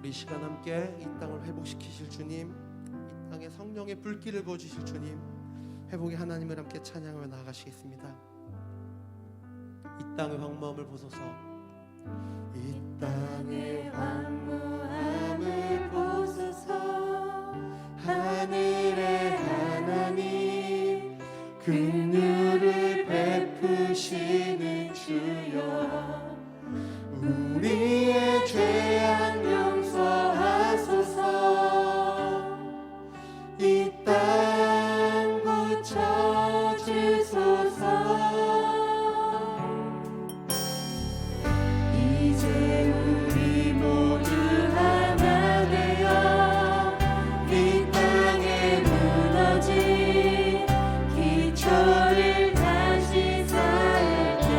우리 이 시간 함께 이 땅을 회복시키실 주님, 이 땅에 성령의 불길을 부어주실 주님, 회복의 하나님을 함께 찬양하며 나아가시겠습니다. 이 땅의 황무함을 보소서. 이 땅의 황무함을 보소서. 하늘의 하나님, 긍휼을 베푸시는 주여, 우리의 죄악 용서하소서. 이 땅 고쳐주소서. 이제 우리 모두 하나 되어 이 땅에 무너진 기초를 다시 쌓을게.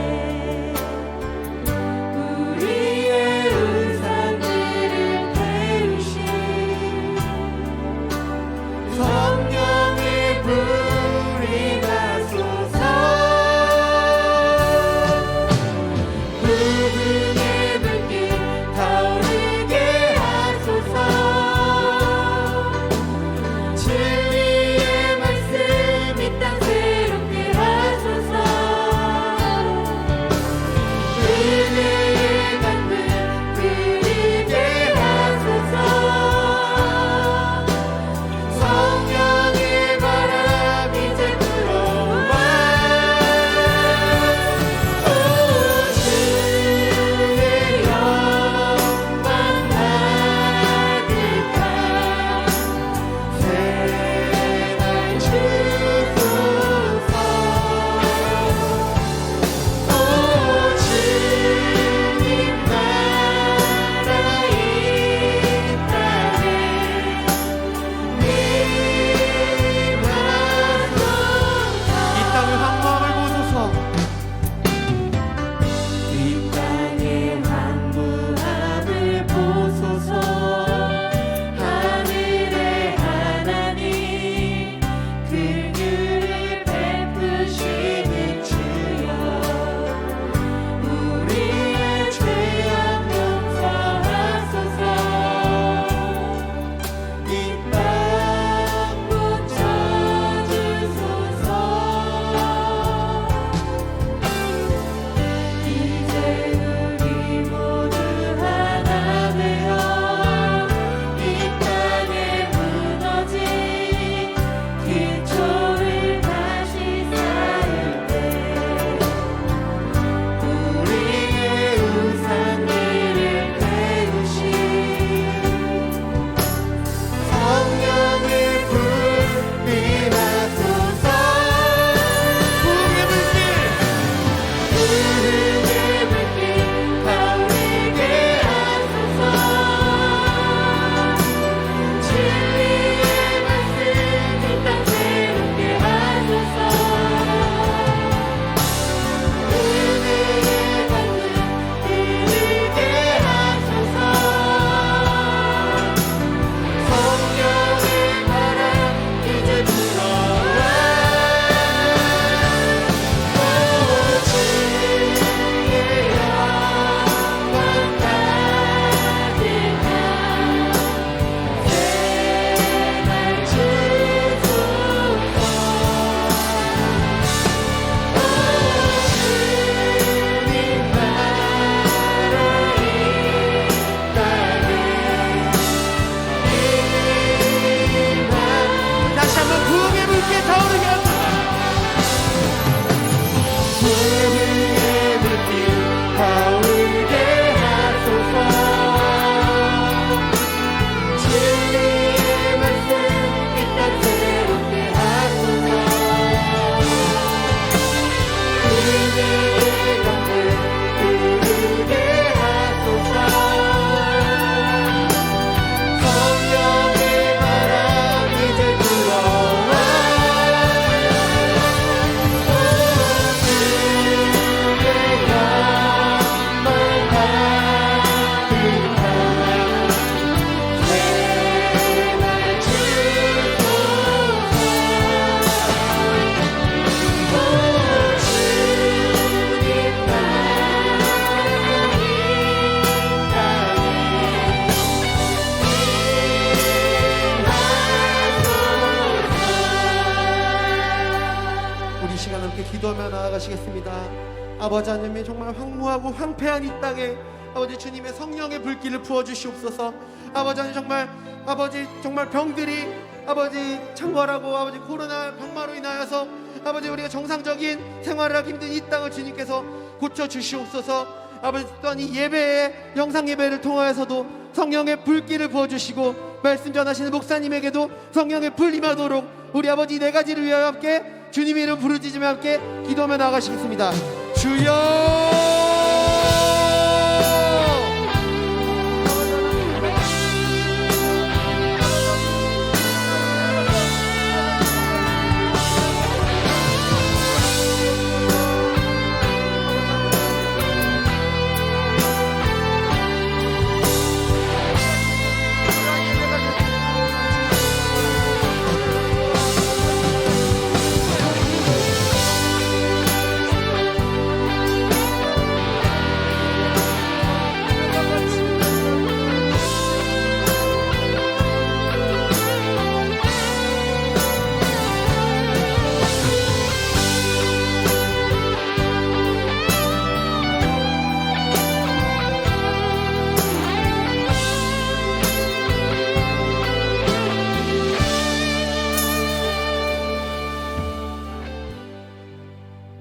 아버지 하나님이 정말 황무하고 황폐한 이 땅에 아버지 주님의 성령의 불길을 부어주시옵소서. 아버지 하나님 정말 아버지 정말 병들이 아버지 창궐하고 아버지 코로나 병마로 인하여서 아버지 우리가 정상적인 생활을 하기 힘든 이 땅을 주님께서 고쳐주시옵소서. 아버지 또한 이 예배에 영상 예배를 통하여서도 성령의 불길을 부어주시고 말씀 전하시는 목사님에게도 성령의 불 임하도록 우리 아버지 네 가지를 위하여 함께 주님 이름 부르짖으며 함께 기도하며 나가시겠습니다. 주여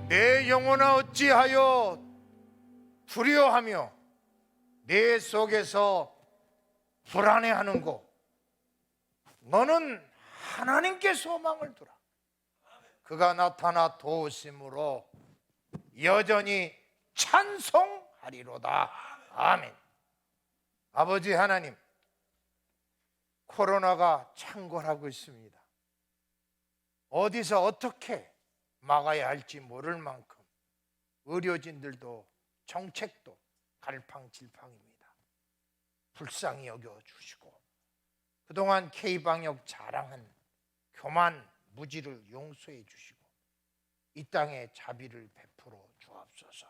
내 영혼아 어찌하여 두려워하며 내 속에서 불안해하는고. 너는 하나님께 소망을 두라. 그가 나타나 도우심으로 여전히 찬송하리로다. 아멘. 아버지 하나님, 코로나가 창궐하고 있습니다. 어디서 어떻게 막아야 할지 모를 만큼 의료진들도 정책도 갈팡질팡입니다. 불쌍히 여겨주시고 그동안 K방역 자랑한 교만 무지를 용서해 주시고 이 땅에 자비를 베풀어 주옵소서.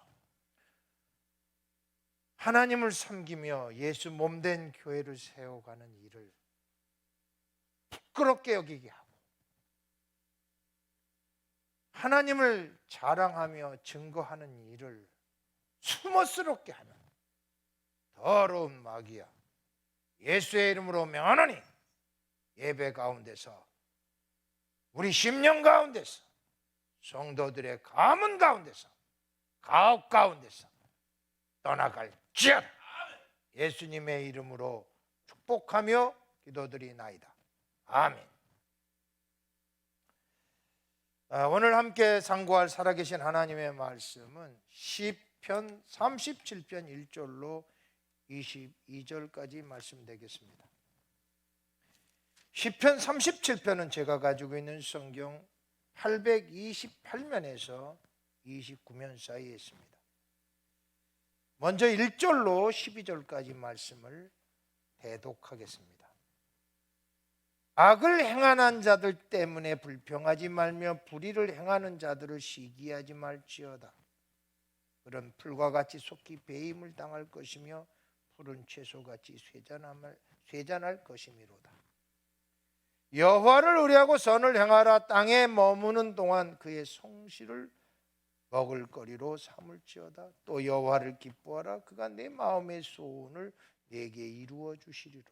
하나님을 섬기며 예수 몸된 교회를 세워가는 일을 부끄럽게 여기게 하고 하나님을 자랑하며 증거하는 일을 수모스럽게 하는 더러운 마귀야, 예수의 이름으로 명하노니 예배 가운데서 우리 심령 가운데서 성도들의 가문 가운데서 가옥 가운데서 떠나갈지어다. 예수님의 이름으로 축복하며 기도드리나이다. 아멘. 오늘 함께 상고할 살아계신 하나님의 말씀은 시편 37편 1절로 22절까지 말씀되겠습니다. 시편 37편은 제가 가지고 있는 성경 828면에서 29면 사이에 있습니다. 먼저 1절로 12절까지 말씀을 대독하겠습니다. 악을 행하는 자들 때문에 불평하지 말며 불의를 행하는 자들을 시기하지 말지어다. 그런 풀과 같이 속히 배임을 당할 것이며 푸른 채소같이 쇠잔할 것이미로다. 여호와를 의뢰하고 선을 행하라. 땅에 머무는 동안 그의 성실을 먹을거리로 삼을지어다. 또 여호와를 기뻐하라. 그가 내 마음의 소원을 내게 이루어 주시리로다.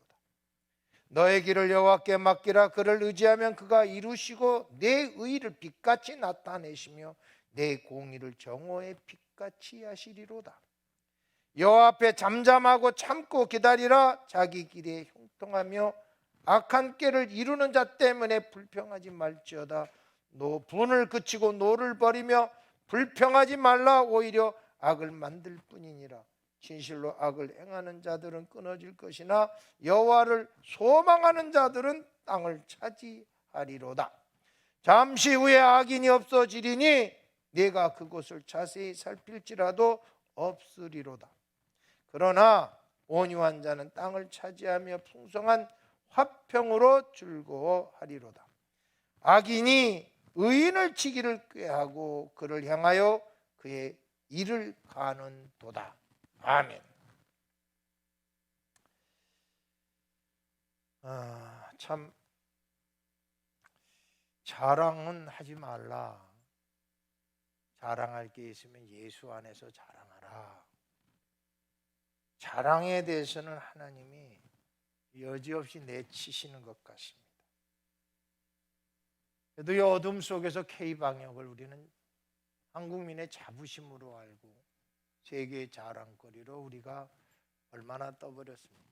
너의 길을 여호와께 맡기라. 그를 의지하면 그가 이루시고 내 의를 빛같이 나타내시며 내 공의를 정오의 빛같이 하시리로다. 여호와 앞에 잠잠하고 참고 기다리라. 자기 길에 형통하며 악한 꾀를 이루는 자 때문에 불평하지 말지어다. 분을 그치고 노를 버리며 불평하지 말라. 오히려 악을 만들 뿐이니라. 진실로 악을 행하는 자들은 끊어질 것이나 여호와를 소망하는 자들은 땅을 차지하리로다. 잠시 후에 악인이 없어지리니 내가 그곳을 자세히 살필지라도 없으리로다. 그러나 온유한 자는 땅을 차지하며 풍성한 화평으로 즐거워하리로다. 악인이 의인을 치기를 꾀하고 그를 향하여 그의 일을 가는도다. 아멘. 참 자랑은 하지 말라. 자랑할 게 있으면 예수 안에서 자랑하라. 자랑에 대해서는 하나님이 여지없이 내치시는 것 같습니다. 그래도 이 어둠 속에서 K방역을 우리는 한국민의 자부심으로 알고 세계의 자랑거리로 우리가 얼마나 떠버렸습니까?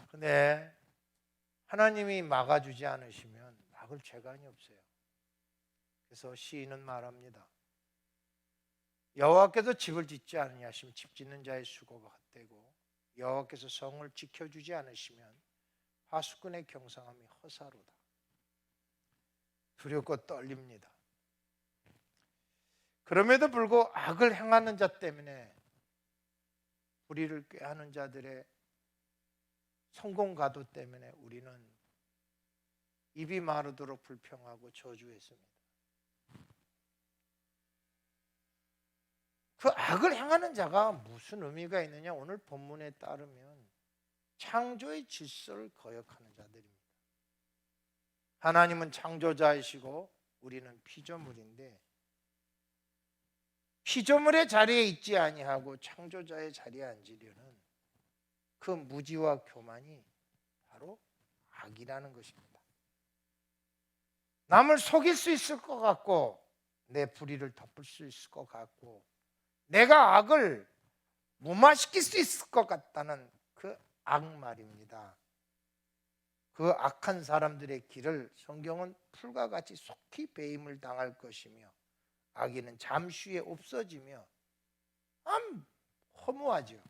근데 하나님이 막아주지 않으시면 막을 재간이 없어요. 그래서 시인은 말합니다. 여호와께서 집을 짓지 않으시면 집 짓는 자의 수고가 헛되고 여호와께서 성을 지켜주지 않으시면 파수꾼의 경상함이 허사로다. 두렵고 떨립니다. 그럼에도 불구하고 악을 행하는 자 때문에 불의를 꾀하는 자들의 성공 가도 때문에 우리는 입이 마르도록 불평하고 저주했습니다. 그 악을 행하는 자가 무슨 의미가 있느냐? 오늘 본문에 따르면 창조의 질서를 거역하는 자들입니다. 하나님은 창조자이시고 우리는 피조물인데 피조물의 자리에 있지 아니하고 창조자의 자리에 앉으려는 그 무지와 교만이 바로 악이라는 것입니다. 남을 속일 수 있을 것 같고 내 불의를 덮을 수 있을 것 같고 내가 악을 무마시킬 수 있을 것 같다는 그 악말입니다. 그 악한 사람들의 길을 성경은 풀과 같이 속히 배임을 당할 것이며 악인은 잠시 후에 없어지며 허무하죠.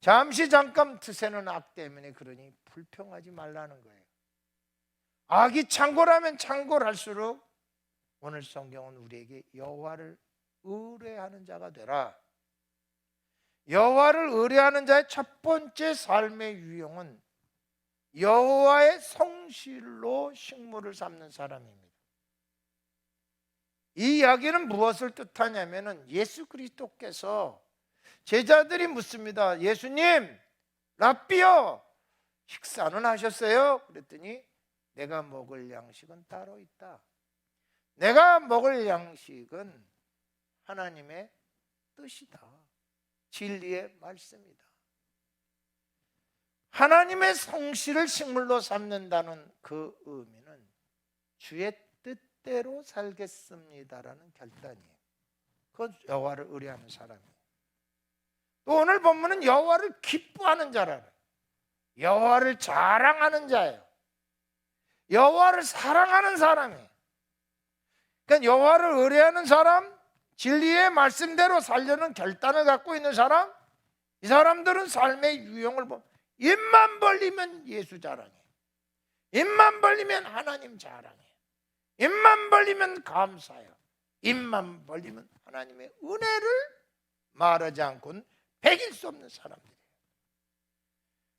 잠깐 드세는 악 때문에 그러니 불평하지 말라는 거예요. 악이 창궐하면 창궐할수록 오늘 성경은 우리에게 여호와를 의뢰하는 자가 되라. 여호와를 의뢰하는 자의 첫 번째 삶의 유형은 여호와의 성실로 식물을 삼는 사람입니다. 이 이야기는 무엇을 뜻하냐면은 예수 그리스도께서 제자들이 묻습니다. 예수님, 랍비요, 식사는 하셨어요? 그랬더니 내가 먹을 양식은 따로 있다. 내가 먹을 양식은 하나님의 뜻이다. 진리의 말씀이다. 하나님의 성실을 식물로 삼는다는 그 의미는 주의 뜻대로 살겠습니다라는 결단이에요. 그건 여호와를 의뢰하는 사람이에요. 또 오늘 본문은 여호와를 기뻐하는 자라는, 여호와를 자랑하는 자예요. 여호와를 사랑하는 사람이에요. 그러니까 여호와를 의뢰하는 사람, 진리의 말씀대로 살려는 결단을 갖고 있는 사람, 이 사람들은 삶의 유형을 보면 입만 벌리면 예수 자랑해, 입만 벌리면 하나님 자랑해, 입만 벌리면 감사해요, 입만 벌리면 하나님의 은혜를 말하지 않고는 배길 수 없는 사람들이에요.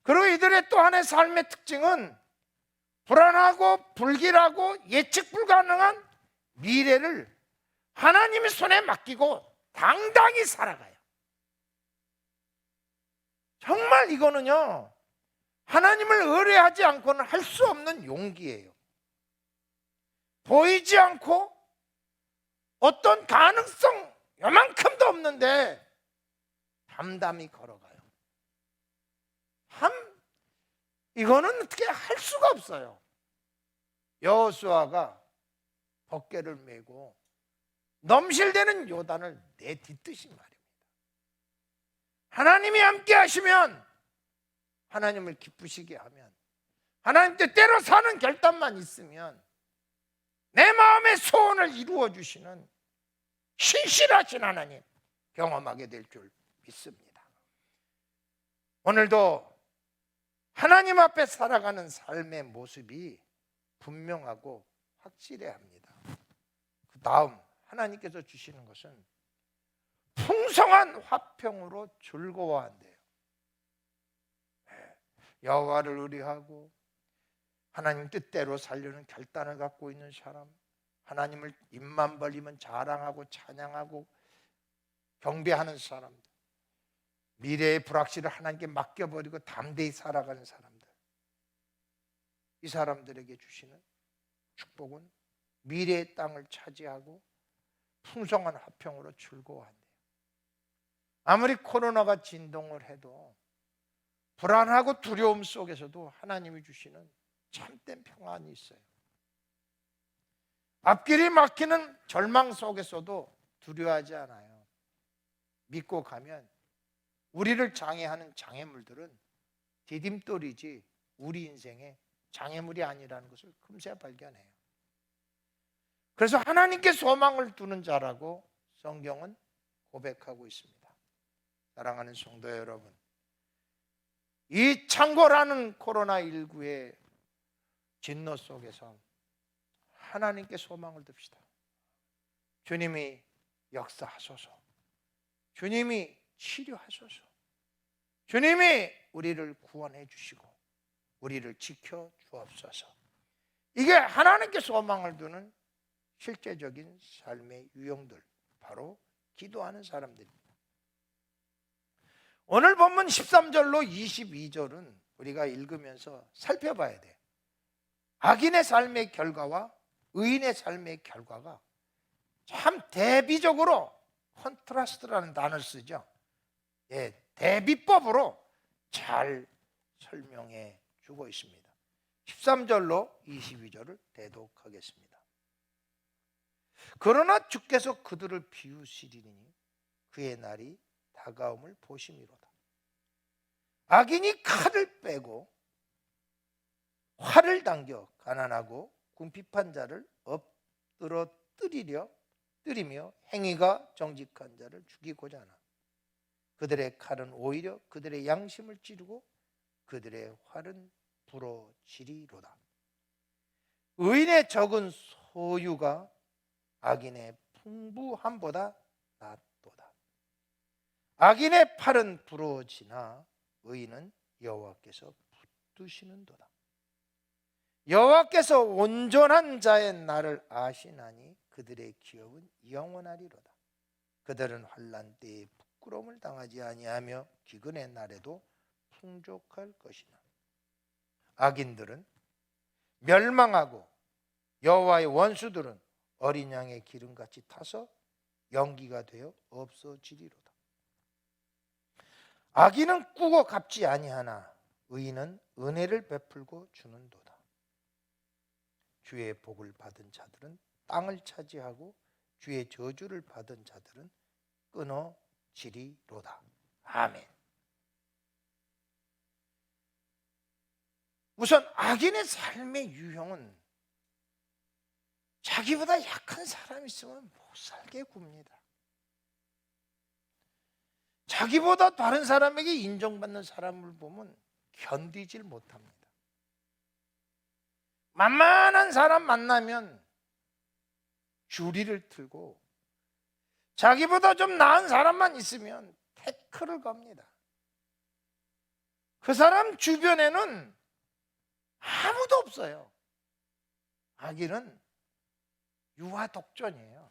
그리고 이들의 또 하나의 삶의 특징은 불안하고 불길하고 예측 불가능한 미래를 하나님의 손에 맡기고 당당히 살아가요. 정말 이거는요, 하나님을 의뢰하지 않고는 할 수 없는 용기예요. 보이지 않고 어떤 가능성 요만큼도 없는데 담담히 걸어가요. 이거는 어떻게 할 수가 없어요. 여호수아가 벗개를 메고 넘실대는 요단을 내딛듯이 말입니다. 하나님이 함께 하시면, 하나님을 기쁘시게 하면, 하나님 뜻대로 사는 결단만 있으면 내 마음의 소원을 이루어 주시는 신실하신 하나님 경험하게 될 줄 믿습니다. 오늘도 하나님 앞에 살아가는 삶의 모습이 분명하고 확실해야 합니다. 그 다음 하나님께서 주시는 것은 풍성한 화평으로 즐거워한대요. 여호와를 의뢰하고 하나님 뜻대로 살려는 결단을 갖고 있는 사람, 하나님을 입만 벌리면 자랑하고 찬양하고 경배하는 사람들, 미래의 불확실을 하나님께 맡겨버리고 담대히 살아가는 사람들, 이 사람들에게 주시는 축복은 미래의 땅을 차지하고 풍성한 화평으로 즐거워한대요. 아무리 코로나가 진동을 해도 불안하고 두려움 속에서도 하나님이 주시는 참된 평안이 있어요. 앞길이 막히는 절망 속에서도 두려워하지 않아요. 믿고 가면 우리를 장애하는 장애물들은 디딤돌이지 우리 인생의 장애물이 아니라는 것을 금세 발견해요. 그래서 하나님께 소망을 두는 자라고 성경은 고백하고 있습니다. 사랑하는 성도 여러분, 이 창궐하는 코로나19의 진노 속에서 하나님께 소망을 둡시다. 주님이 역사하소서. 주님이 치료하소서. 주님이 우리를 구원해 주시고 우리를 지켜 주옵소서. 이게 하나님께 소망을 두는 실제적인 삶의 유형들, 바로 기도하는 사람들입니다. 오늘 본문 13절로 22절은 우리가 읽으면서 살펴봐야 돼요. 악인의 삶의 결과와 의인의 삶의 결과가 참 대비적으로 컨트라스트라는 단어를 쓰죠. 예, 대비법으로 잘 설명해 주고 있습니다. 13절로 22절을 대독하겠습니다. 그러나 주께서 그들을 비우시리니 그의 날이 다가옴을 보심이로다. 악인이 칼을 빼고 활을 당겨 가난하고 궁핍한 자를 엎드러 뜨리며 행위가 정직한 자를 죽이고자 하나. 그들의 칼은 오히려 그들의 양심을 찌르고 그들의 활은 부러지리로다. 의인의 적은 소유가 악인의 풍부함보다 낫도다. 악인의 팔은 부러지나 의인은 여호와께서 붙드시는도다. 여호와께서 온전한 자의 날을 아시나니 그들의 기업은 영원하리로다. 그들은 환난 때에 부끄러움을 당하지 아니하며 기근의 날에도 풍족할 것이나. 악인들은 멸망하고 여호와의 원수들은 어린 양의 기름같이 타서 연기가 되어 없어지리로다. 악인은 꾸고 갚지 아니하나 의인은 은혜를 베풀고 주는도다. 주의 복을 받은 자들은 땅을 차지하고 주의 저주를 받은 자들은 끊어지리로다. 아멘. 우선 악인의 삶의 유형은 자기보다 약한 사람이 있으면 못 살게 굽니다. 자기보다 다른 사람에게 인정받는 사람을 보면 견디질 못합니다. 만만한 사람 만나면 주리를 틀고 자기보다 좀 나은 사람만 있으면 태클을 겁니다. 그 사람 주변에는 아무도 없어요. 악인은 유아독존이에요.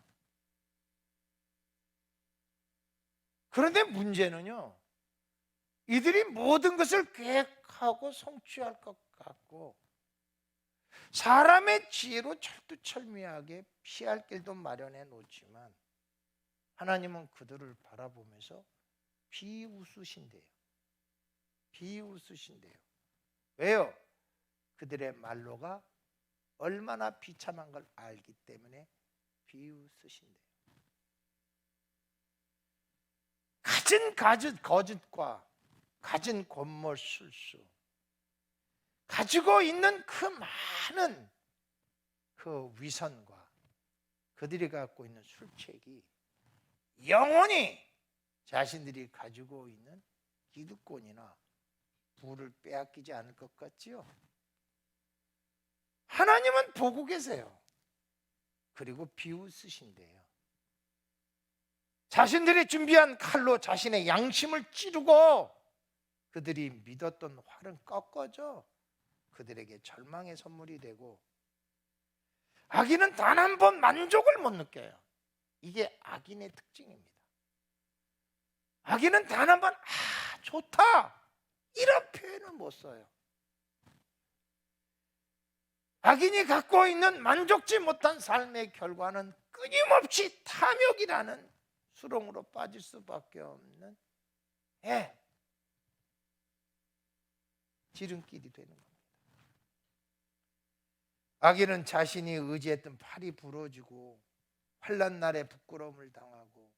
그런데 문제는요, 이들이 모든 것을 계획하고 성취할 것 같고 사람의 지혜로 철두철미하게 피할 길도 마련해 놓지만 하나님은 그들을 바라보면서 비웃으신대요. 비웃으신대요. 왜요? 그들의 말로가 얼마나 비참한 걸 알기 때문에 비웃으신대요. 가진 거짓과 가진 권모 술수, 가지고 있는 그 많은 그 위선과 그들이 갖고 있는 술책이 영원히 자신들이 가지고 있는 기득권이나 부를 빼앗기지 않을 것 같지요? 하나님은 보고 계세요. 그리고 비웃으신대요. 자신들이 준비한 칼로 자신의 양심을 찌르고 그들이 믿었던 활은 꺾어져 그들에게 절망의 선물이 되고, 악인은 단 한 번 만족을 못 느껴요. 이게 악인의 특징입니다. 악인은 단 한 번 좋다 이런 표현을 못 써요. 악인이 갖고 있는 만족지 못한 삶의 결과는 끊임없이 탐욕이라는 수렁으로 빠질 수밖에 없는 지름길이 되는 겁니다. 악인은 자신이 의지했던 팔이 부러지고 환난 날에 부끄러움을 당하고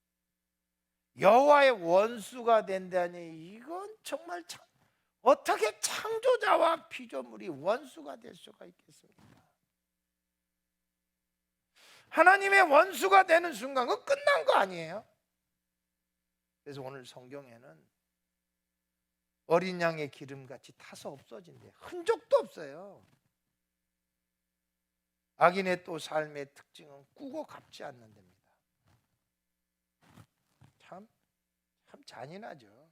여호와의 원수가 된다니, 이건 정말 어떻게 창조자와 피조물이 원수가 될 수가 있겠습니까? 하나님의 원수가 되는 순간 그건 끝난 거 아니에요? 그래서 오늘 성경에는 어린 양의 기름같이 타서 없어진대요. 흔적도 없어요. 악인의 또 삶의 특징은 꾸고 갚지 않는답니다. 참 잔인하죠.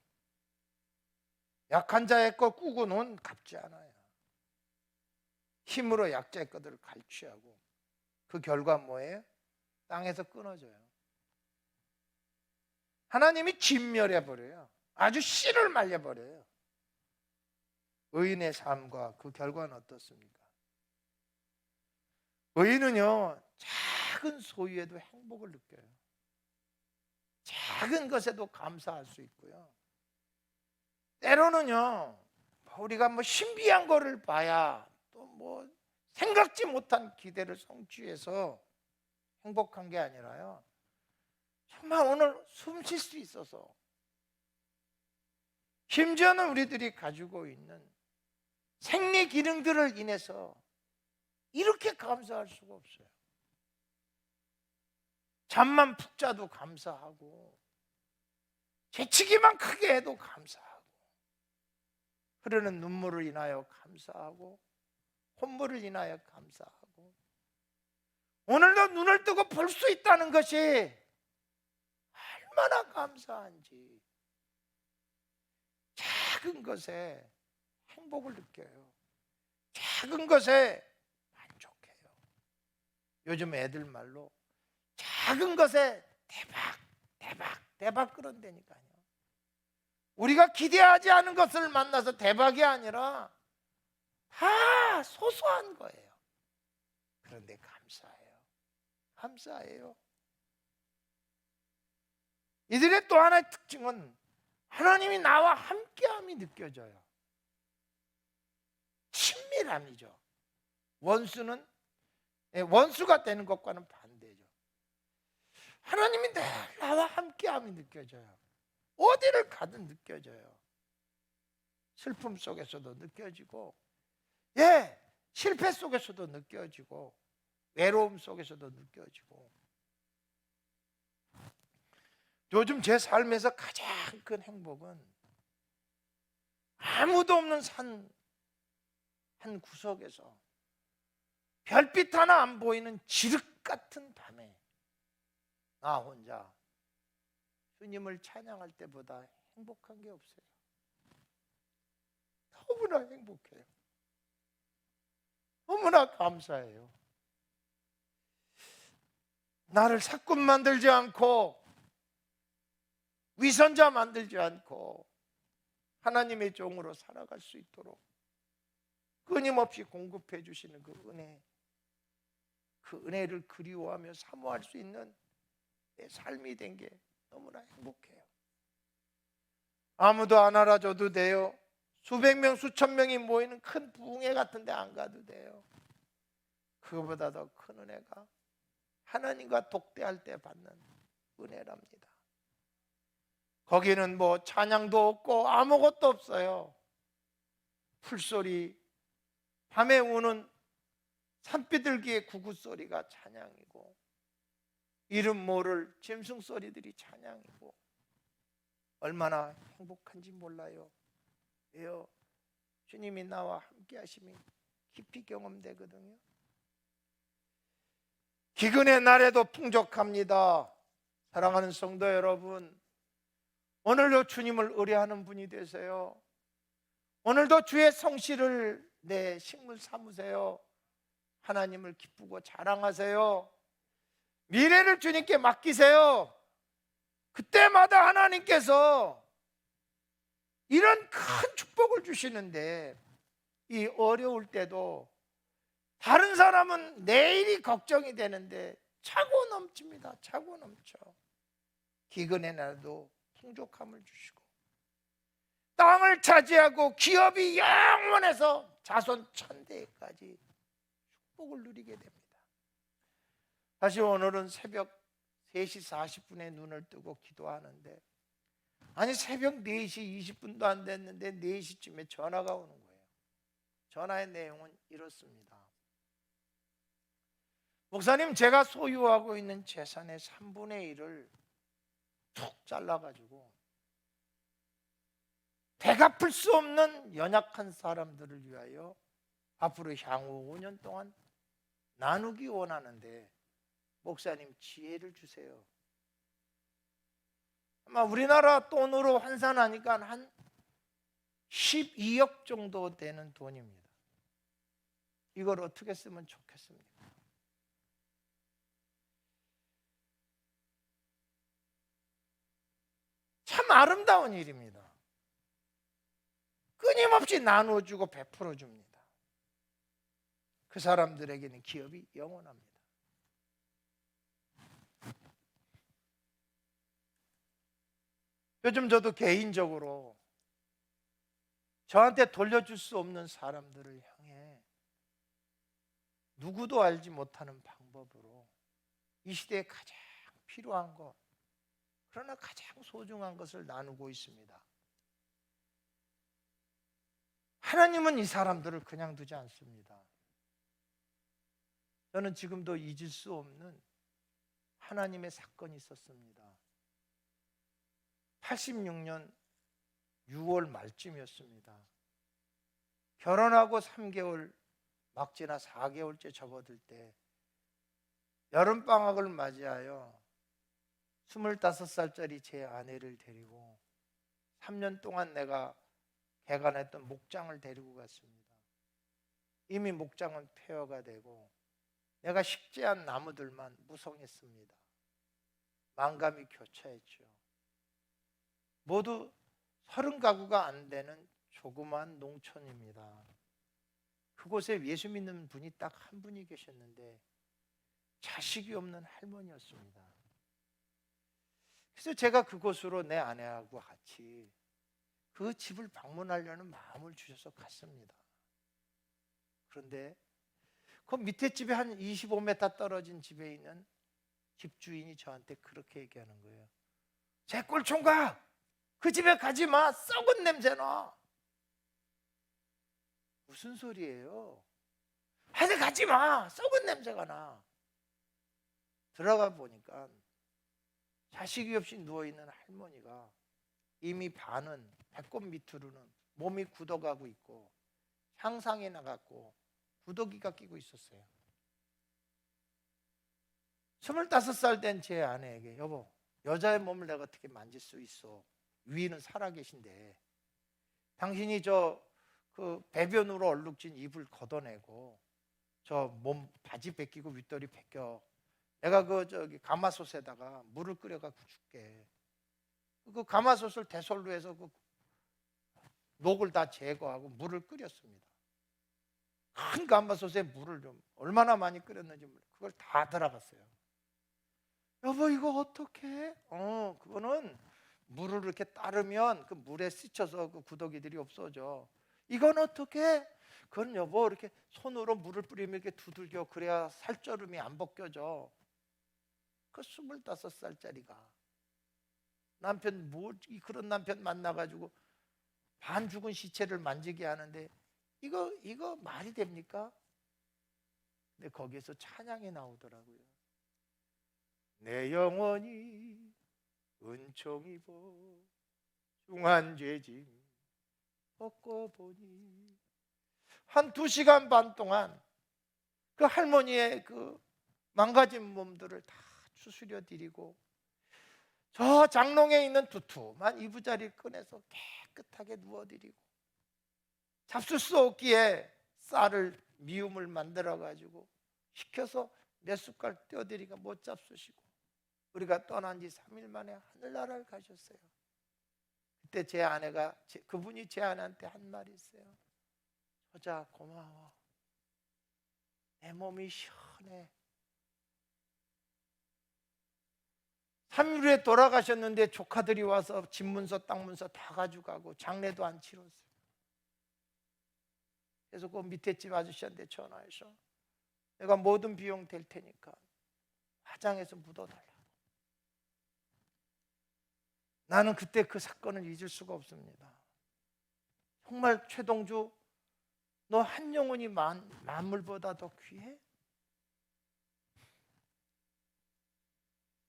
약한 자의 것 꾸고 논 갚지 않아요. 힘으로 약자의 것들을 갈취하고 그 결과 뭐예요? 땅에서 끊어져요. 하나님이 진멸해버려요. 아주 씨를 말려버려요. 의인의 삶과 그 결과는 어떻습니까? 의인은요, 작은 소유에도 행복을 느껴요. 작은 것에도 감사할 수 있고요. 때로는요, 우리가 신비한 거를 봐야 또 생각지 못한 기대를 성취해서 행복한 게 아니라요, 정말 오늘 숨 쉴 수 있어서, 심지어는 우리들이 가지고 있는 생리 기능들을 인해서 이렇게 감사할 수가 없어요. 잠만 푹 자도 감사하고, 재치기만 크게 해도 감사하고, 흐르는 눈물을 인하여 감사하고, 콧물을 인하여 감사하고, 오늘도 눈을 뜨고 볼 수 있다는 것이 얼마나 감사한지, 작은 것에 행복을 느껴요. 작은 것에 만족해요. 요즘 애들 말로 작은 것에 대박 그런다니까요. 우리가 기대하지 않은 것을 만나서 대박이 아니라 다 소소한 거예요. 그런데 감사해요. 이들의 또 하나의 특징은 하나님이 나와 함께함이 느껴져요. 친밀함이죠. 원수가 되는 것과는 반대죠. 하나님이 늘 나와 함께함이 느껴져요. 어디를 가든 느껴져요. 슬픔 속에서도 느껴지고, 실패 속에서도 느껴지고, 외로움 속에서도 느껴지고. 요즘 제 삶에서 가장 큰 행복은 아무도 없는 산 한 구석에서 별빛 하나 안 보이는 지륵 같은 밤에 나 혼자 주님을 찬양할 때보다 행복한 게 없어요. 너무나 행복해요. 너무나 감사해요. 나를 사꾼 만들지 않고, 위선자 만들지 않고, 하나님의 종으로 살아갈 수 있도록 끊임없이 공급해 주시는 그 은혜를 그리워하며 사모할 수 있는 내 삶이 된 게 너무나 행복해요. 아무도 안 알아줘도 돼요. 수백 명, 수천 명이 모이는 큰 부흥회 같은 데 안 가도 돼요. 그거보다 더 큰 은혜가 하나님과 독대할 때 받는 은혜랍니다. 거기는 찬양도 없고 아무것도 없어요. 풀소리, 밤에 우는 산비둘기의 구구소리가 찬양이고, 이름 모를 짐승소리들이 찬양이고, 얼마나 행복한지 몰라요. 왜요? 주님이 나와 함께 하심이 깊이 경험되거든요. 기근의 날에도 풍족합니다. 사랑하는 성도 여러분, 오늘도 주님을 의뢰하는 분이 되세요. 오늘도 주의 성실을 내 식물 삼으세요. 하나님을 기쁘고 자랑하세요. 미래를 주님께 맡기세요. 그때마다 하나님께서 이런 큰 축복을 주시는데, 이 어려울 때도 다른 사람은 내일이 걱정이 되는데 차고 넘칩니다. 차고 넘쳐. 기근의 날도 풍족함을 주시고 땅을 차지하고 기업이 영원해서 자손 천대까지 축복을 누리게 됩니다. 사실 오늘은 새벽 3시 40분에 눈을 뜨고 기도하는데 아니 새벽 4시 20분도 안 됐는데 4시쯤에 전화가 오는 거예요. 전화의 내용은 이렇습니다. 목사님, 제가 소유하고 있는 재산의 3분의 1을 툭 잘라가지고 되갚을 수 없는 연약한 사람들을 위하여 앞으로 향후 5년 동안 나누기 원하는데 목사님 지혜를 주세요. 아마 우리나라 돈으로 환산하니까 한 12억 정도 되는 돈입니다. 이걸 어떻게 쓰면 좋겠습니까? 참 아름다운 일입니다. 끊임없이 나누어주고 베풀어 줍니다. 그 사람들에게는 기업이 영원합니다. 요즘 저도 개인적으로 저한테 돌려줄 수 없는 사람들을 향해 누구도 알지 못하는 방법으로 이 시대에 가장 필요한 것, 그러나 가장 소중한 것을 나누고 있습니다. 하나님은 이 사람들을 그냥 두지 않습니다. 저는 지금도 잊을 수 없는 하나님의 사건이 있었습니다. 86년 6월 말쯤이었습니다. 결혼하고 3개월 막 지나 4개월째 접어들 때 여름방학을 맞이하여 25살짜리 제 아내를 데리고 3년 동안 내가 개간했던 목장을 데리고 갔습니다. 이미 목장은 폐허가 되고 내가 식재한 나무들만 무성했습니다. 망감이 교차했죠. 모두 30가구가 안 되는 조그만 농촌입니다. 그곳에 예수 믿는 분이 딱 한 분이 계셨는데 자식이 없는 할머니였습니다. 그래서 제가 그곳으로 내 아내하고 같이 그 집을 방문하려는 마음을 주셔서 갔습니다. 그런데 그 밑에 집에 한 25m 떨어진 집에 있는 집주인이 저한테 그렇게 얘기하는 거예요. 제 꼴총각, 그 집에 가지 마. 썩은 냄새 나. 무슨 소리예요? 하여튼 가지 마. 썩은 냄새가 나. 들어가 보니까 자식이 없이 누워있는 할머니가 이미 반은 배꼽 밑으로는 몸이 굳어가고 있고 향상이 나갔고 구더기가 끼고 있었어요. 25살 된 제 아내에게 여보, 여자의 몸을 내가 어떻게 만질 수 있어? 위는 살아계신데 당신이 그 배변으로 얼룩진 이불 걷어내고 저 몸 바지 벗기고 윗도리 벗겨. 내가 가마솥에다가 물을 끓여갖고 줄게. 그 가마솥을 대솔로 해서 그 녹을 다 제거하고 물을 끓였습니다. 큰 가마솥에 물을 좀 얼마나 많이 끓였는지 그걸 다 들어갔어요. 여보 이거 어떡해? 그거는 물을 이렇게 따르면 그 물에 스쳐서 그 구더기들이 없어져. 이건 어떡해? 그건 여보 이렇게 손으로 물을 뿌리면 이렇게 두들겨. 그래야 살쪄름이 안 벗겨져. 그 25살짜리가 남편 그런 남편 만나가지고 반 죽은 시체를 만지게 하는데 이거 말이 됩니까? 근데 거기에서 찬양이 나오더라고요. 내 영혼이 은총 입어 중한 죄짐 벗고 보니 한 2시간 반 동안 그 할머니의 그 망가진 몸들을 다 추스려 드리고 저 장롱에 있는 두툼한 이부자리를 꺼내서 깨끗하게 누워드리고 잡술 수 없기에 쌀을 미음을 만들어 가지고 시켜서 몇 숟갈 떼어드리니까 못 잡수시고 우리가 떠난 지 3일 만에 하늘나라를 가셨어요. 그때 제 아내가 그분이 제 아내한테 한 말이 있어요. 여자 고마워. 내 몸이 시원해. 3일 후에 돌아가셨는데 조카들이 와서 집문서 땅문서 다 가져가고 장례도 안 치렀어요. 그래서 그 밑에 집 아저씨한테 전화해서 내가 모든 비용 댈 테니까 화장해서 묻어달라고. 나는 그때 그 사건을 잊을 수가 없습니다. 정말 최동주, 너 한 영혼이 만물보다 더 귀해?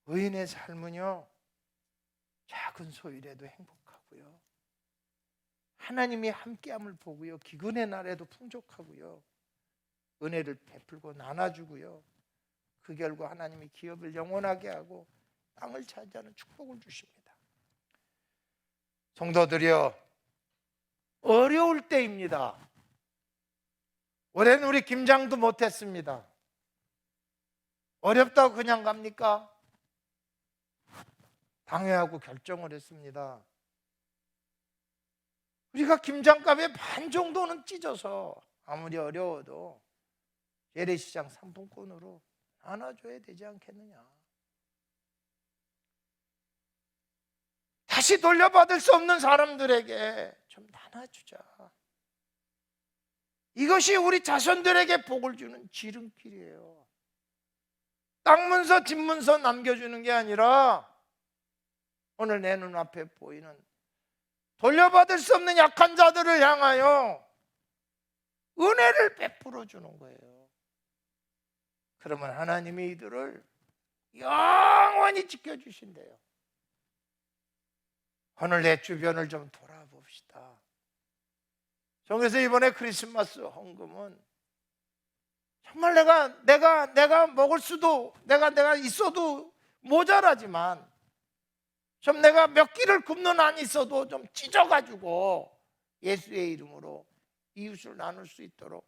의인의 삶은요, 작은 소일에도 행복하고요, 하나님이 함께함을 보고요, 기근의 날에도 풍족하고요, 은혜를 베풀고 나눠주고요, 그 결과 하나님이 기업을 영원하게 하고 땅을 차지하는 축복을 주십니다. 성도들이여, 어려울 때입니다. 올해는 우리 김장도 못했습니다. 어렵다고 그냥 갑니까? 당회하고 결정을 했습니다. 우리가 김장값의 반 정도는 찢어서 아무리 어려워도 재래시장 상품권으로 나눠줘야 되지 않겠느냐. 다시 돌려받을 수 없는 사람들에게 좀 나눠주자. 이것이 우리 자손들에게 복을 주는 지름길이에요. 땅문서 집문서 남겨주는 게 아니라 오늘 내 눈앞에 보이는 돌려받을 수 없는 약한 자들을 향하여 은혜를 베풀어 주는 거예요. 그러면 하나님이 이들을 영원히 지켜주신대요. 오늘 내 주변을 좀 돌아봅시다. 그래서 이번에 크리스마스 헌금은 정말 내가 먹을 수도, 내가 있어도 모자라지만 좀 내가 몇 끼를 굶는 한이 있어도 좀 찢어가지고 예수의 이름으로 이웃을 나눌 수 있도록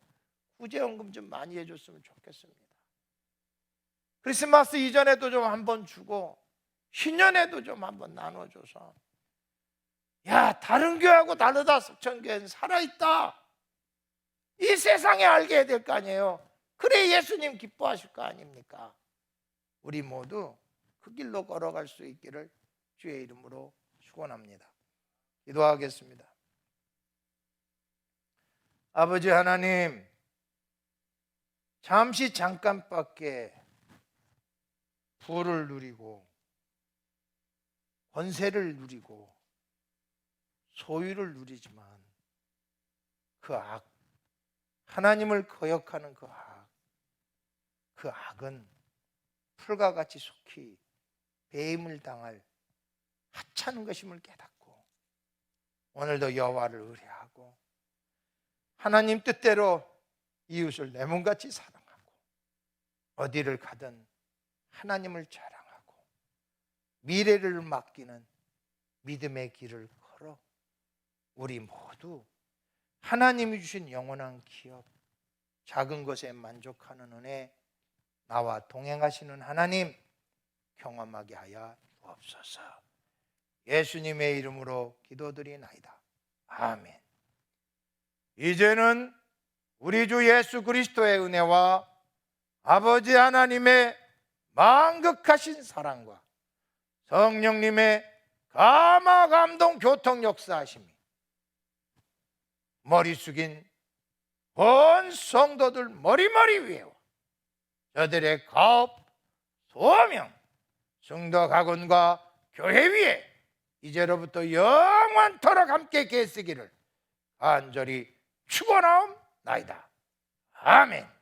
구제헌금 좀 많이 해줬으면 좋겠습니다. 크리스마스 이전에도 좀 한번 주고 신년에도 좀 한번 나눠줘서, 야, 다른 교회하고 다르다, 석천교회는 살아있다, 이 세상에 알게 해야 될 거 아니에요. 그래 예수님 기뻐하실 거 아닙니까? 우리 모두 그 길로 걸어갈 수 있기를 주의 이름으로 축원합니다. 기도하겠습니다. 아버지 하나님, 잠시 잠깐밖에 부를 누리고 권세를 누리고 소유를 누리지만 그 악, 하나님을 거역하는 그 악은 풀과 같이 속히 배임을 당할 하찮은 것임을 깨닫고 오늘도 여호와를 의뢰하고 하나님 뜻대로 이웃을 내 몸같이 사랑하고 어디를 가든 하나님을 자랑하고 미래를 맡기는 믿음의 길을 걸어 우리 모두 하나님이 주신 영원한 기업, 작은 것에 만족하는 은혜, 나와 동행하시는 하나님 경험하게 하여 주옵소서. 예수님의 이름으로 기도드리나이다. 아멘. 이제는 우리 주 예수 그리스도의 은혜와 아버지 하나님의 만극하신 사랑과 성령님의 감화 감동 교통 역사하심이 머리 숙인 온 성도들 머리머리 위에와 저들의 가업, 소명, 성도 가군과 교회 위에 이제로부터 영원토록 함께 계시기를 간절히 축원하옵나이다. 아멘.